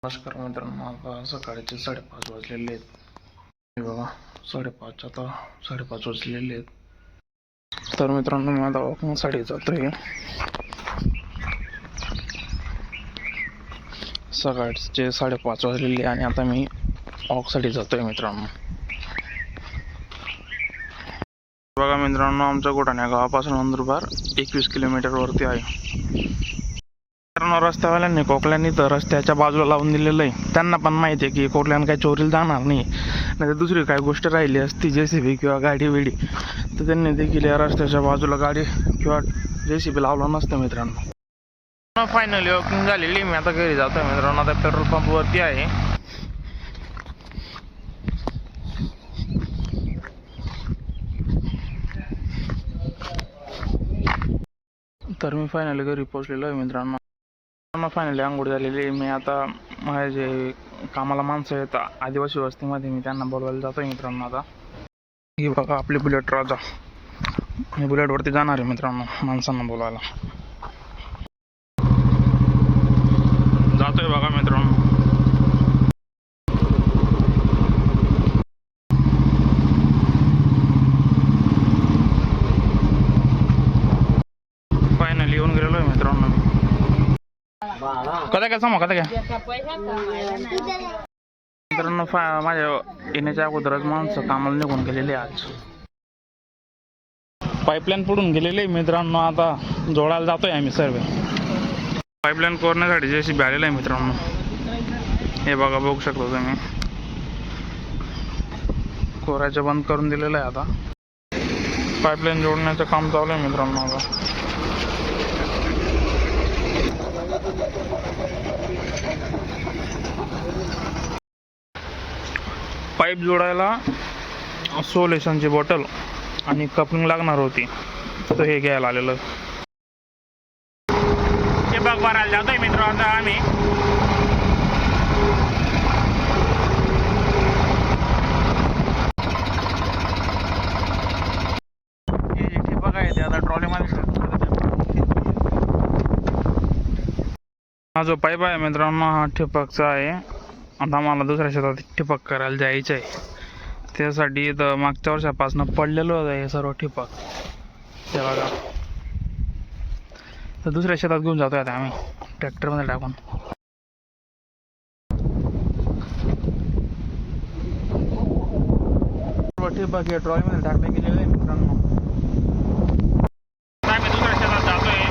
नमस्कार मित्रांनो, आता सकाळचे 5:30 वाजलेले आहेत. हे बघा 5:30 आता 5:30 वाजलेले आहेत. तर मित्रांनो मी आता वॉकिंगसाठी जातोय. सकाळचे 5:30 वाजलेले आणि आता मी वॉकसाठी जातोय मित्रांनो. बघा मित्रांनो, आमच्या गोठाण्या गावापासून नंदुरबार 21 किलोमीटर वरती आहे. रस्त्यावाल्यांनी कोकल्यांनी तर रस्त्याच्या बाजूला लावून दिलेलं आहे. त्यांना पण माहिती आहे की कोकल्यानं काही चोरीला जाणार नाही तर दुसरी काही गोष्ट राहिली असती JCB किंवा गाडी वेडी तर त्यांनी देखील या रस्त्याच्या बाजूला गाडी किंवा JCB लावलं नसतं मित्रांनो. फायनली वॉकिंग झालेली, मी आता घरी जातोय मित्रांनो. आता पेट्रोल पंपवरती आहे. तर मी फायनली घरी पोहोचलेलो आहे मित्रांनो. फायनली आंघोळ झालेली. मी आता माझे जे कामाला माणसं आहेत आदिवासी वस्तीमध्ये, मी त्यांना बोलवायला जातोय मित्रांनो. आता ही बघा आपली बुलेट राजा, मी बुलेटवरती जाणार आहे मित्रांनो माणसांना बोलवायला. जातोय बघा मित्रांनो. फायनली येऊन गेलेलो आहे मित्रांनो. कदा काय समोर कदा काय मित्रांनो, माझ्या येण्याच्या अगोदरच माणसं कामाला निघून गेलेले. आज पाईपलाईन पडून गेलेले मित्रांनो. आता जोडायला जातोय आम्ही सर्व. पाईपलाईन कोरण्यासाठी JCB आलेलं आहे मित्रांनो. हे बघा, बघू शकता तुम्ही. कोरायचं बंद करून दिलेलं आहे. आता पाईपलाईन जोडण्याचं काम चालू आहे मित्रांनो. आता पाईप जोडायला सोल्युशनची बॉटल आणि कपलिंग लागणार होती, तर हे घ्यायला आलेलं. हे बघ भरायला जातोय मित्र. आता आम्ही हे बघा येते आता ट्रॉलीमध्ये. हा जो पाईप आहे मित्रांनो हा ठिबकचा आहे. आता मला दुसऱ्या शेतात ठिबक करायला जायचं आहे. त्यासाठी इथं मागच्या वर्षापासून पडलेलं होतं हे सर्व ठिबक. ते बघा, तर दुसऱ्या शेतात घेऊन जातोय आता आम्ही ट्रॅक्टरमध्ये टाकून. ठिबक हे ट्रॉलीमध्ये टाकले गेलेले आहे मित्रांनो. आम्ही दुसऱ्या शेतात जातोय.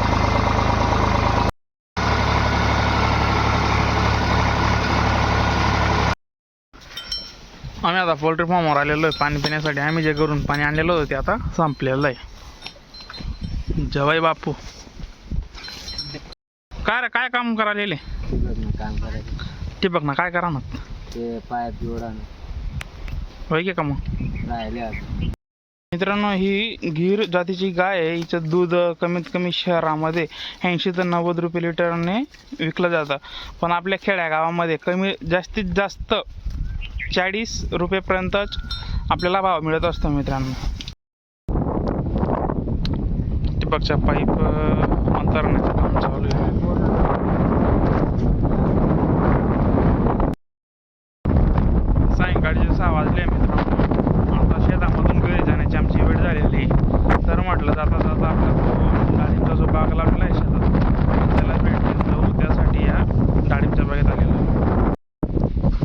आम्ही आता पोल्ट्री फार्मवर आलेलो आहे पाणी पिण्यासाठी. आम्ही जे घरून पाणी आणलेलं होतं ते आता संपलेलं आहे. जवाई बापू काय रे, काय काम करायले? काम करायचं ठिबक ना काय करा ना ते पाईप जोडा होय की का मग राहिले. मित्रांनो, ही गीर जातीची गाय आहे. हिचं दूध कमीत कमी शहरामध्ये 80 ते 90 रुपये लिटरने विकलं जातं, पण आपल्या खेड्या गावामध्ये जास्तीत जास्त 40 रुपयेपर्यंतच आपल्याला भाव मिळत असतो मित्रांनो. ठिबकच्या पाईप अंतरण्याचं काम चालू आहे. सायंकाळचे 6 वाजले मित्रांनो. आता शेतामधून घरी जाण्याची आमची वेळ झालेली. तर म्हटलं जाता जाता आपला डाळिंबचा जो बाग लागला आहे शेतात त्याला भेट जाऊ, त्यासाठी या डाळिंबच्या बागेत आलेला.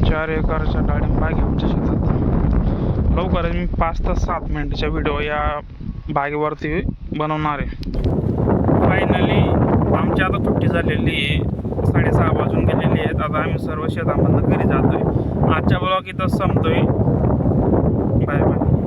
4 एकरच्या डाळिंब बाग आहे आमच्या शेतात. लवकरच मी 5 ते 7 मिनिटाच्या व्हिडिओ या बागेवरती बनवणार आहे. फायनली आमची आता सुट्टी झालेली आहे. 6:30 वाजून गेलेली आहेत. आता आम्ही सर्व शेतामधून घरी जातोय. आजच्या ब्लॉग इथं संपतोय. Bye bye.